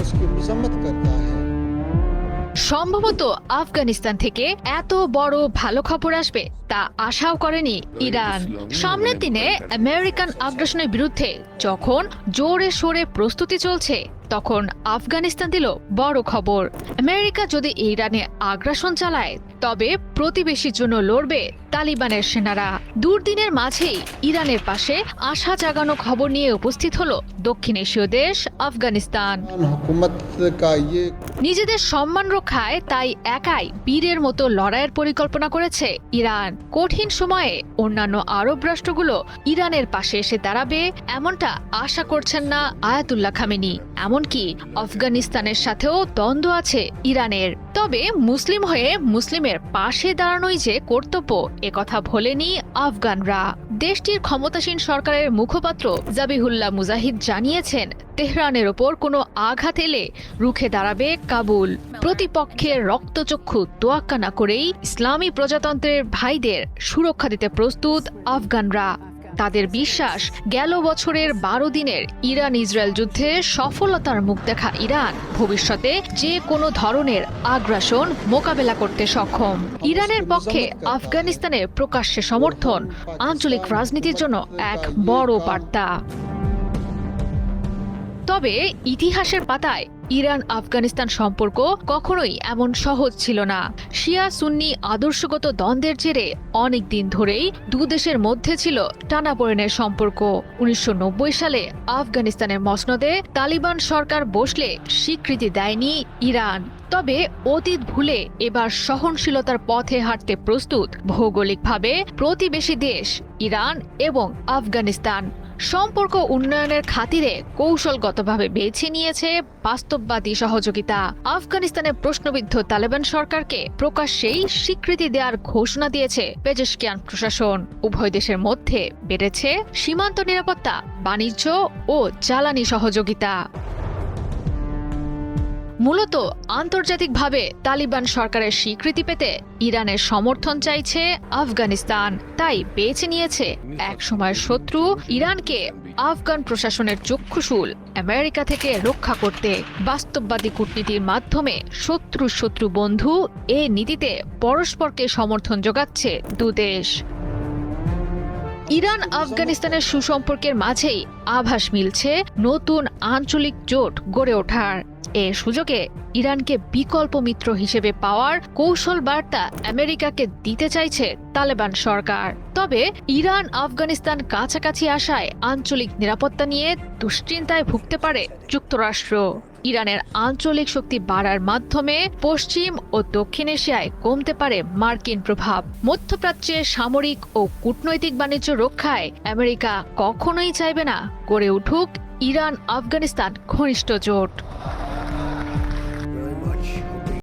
उसकी मजम्मत करता है। সম্ভবত আফগানিস্তান থেকে এত বড় ভালো খবর আসবে তা আশাও করেনি ইরান। সামনের দিনে আমেরিকান আগ্রাসনের বিরুদ্ধে যখন জোরে সোরে প্রস্তুতি চলছে, তখন আফগানিস্তান দিল বড় খবর। আমেরিকা যদি ইরানে আগ্রাসন চালায়, তবে প্রতিবেশীর জন্য লড়বে তালিবানের সেনারা। দুর্দিনের মাঝেই ইরানের পাশে আশা জাগানো খবর নিয়ে উপস্থিত হলো দক্ষিণ এশীয় দেশ আফগানিস্তান। हुकूमत का ये নিজেদের সম্মান রক্ষায় তাই একাই বীরের মতো লড়াইয়ের পরিকল্পনা করেছে ইরান। কঠিন সময়ে অন্যান্য আরব রাষ্ট্রগুলো ইরানের পাশে এসে দাঁড়াবে, এমনটা আশা করছেন না আয়াতুল্লাহ খামেনি। এমনকি আফগানিস্তানের সাথেও দ্বন্দ্ব আছে ইরানের। তবে মুসলিম হয়ে মুসলিমের পাশে দাঁড়ানোই যে কর্তব্য, একথা ভোলেনি আফগানরা। দেশটির ক্ষমতাসীন সরকারের মুখপাত্র জাবিহুল্লাহ মুজাহিদ জানিয়েছেন, তেহরানের ওপর কোনো আঘাত এলে রুখে দাঁড়াবে কাবুল। প্রতিপক্ষের রক্তচক্ষু তোয়াক্কা না করেই ইসলামী প্রজাতন্ত্রের ভাইদের সুরক্ষা দিতে প্রস্তুত আফগানরা। তাদের বিশ্বাস, গেল বছরের 12 দিনের ইরান ইসরায়েল যুদ্ধে সফলতার মুখ দেখা ইরান ভবিষ্যতে যে কোনো ধরনের আগ্রাসন মোকাবেলা করতে সক্ষম। ইরানের পক্ষে আফগানিস্তানের প্রকাশ্যে সমর্থন আঞ্চলিক রাজনীতির জন্য এক বড় বার্তা। তবে ইতিহাসের পাতায় ইরান আফগানিস্তান সম্পর্ক কখনোই এমন সহজ ছিল না। শিয়া সুন্নি আদর্শগত দ্বন্দ্বের জেরে অনেক দিন ধরেই দুদেশের মধ্যে ছিল টানাপোড়েনের সম্পর্ক। 1990 সালে আফগানিস্তানের মসনদে তালিবান সরকার বসলে স্বীকৃতি দেয়নি ইরান। তবে অতীত ভুলে এবার সহনশীলতার পথে হাঁটতে প্রস্তুত ভৌগোলিকভাবে প্রতিবেশী দেশ ইরান এবং আফগানিস্তান। সম্পর্ক উন্নয়নের খাতিরে কৌশলগতভাবে বেছে নিয়েছে বাস্তববাদী সহযোগিতা। আফগানিস্তানের প্রশ্নবিদ্ধ তালেবান সরকারকে প্রকাশ্যেই স্বীকৃতি দেওয়ার ঘোষণা দিয়েছে পেজেশকিয়ান প্রশাসন। উভয় দেশের মধ্যে বেড়েছে সীমান্ত নিরাপত্তা, বাণিজ্য ও জ্বালানি সহযোগিতা। মূলত আন্তর্জাতিকভাবে তালিবান সরকারের স্বীকৃতি পেতে ইরানের সমর্থন চাইছে আফগানিস্তান। তাই বেছে নিয়েছে এক সময়ের শত্রু ইরানকে আফগান প্রশাসনের চক্ষুশূল আমেরিকা থেকে রক্ষা করতে। বাস্তববাদী কূটনীতির মাধ্যমে শত্রু বন্ধু এ নীতিতে পরস্পরকে সমর্থন যোগাচ্ছে দুদেশ। ইরান আফগানিস্তানের সুসম্পর্কের মাঝেই আভাস মিলছে নতুন আঞ্চলিক জোট গড়ে ওঠার। এ সুযোগে ইরানকে বিকল্প মিত্র হিসেবে পাওয়ার কৌশল বার্তা আমেরিকাকে দিতে চাইছে তালেবান সরকার। তবে ইরান আফগানিস্তান কাছাকাছি আসায় আঞ্চলিক নিরাপত্তা নিয়ে দুশ্চিন্তায় ভুগতে পারে যুক্তরাষ্ট্র। ইরানের আঞ্চলিক শক্তি বাড়ার মাধ্যমে পশ্চিম ও দক্ষিণ এশিয়ায় কমতে পারে মার্কিন প্রভাব। মধ্যপ্রাচ্যে সামরিক ও কূটনৈতিক বাণিজ্য রক্ষায় আমেরিকা কখনোই চাইবে না গড়ে উঠুক ইরান আফগানিস্তান ঘনিষ্ঠ জোট।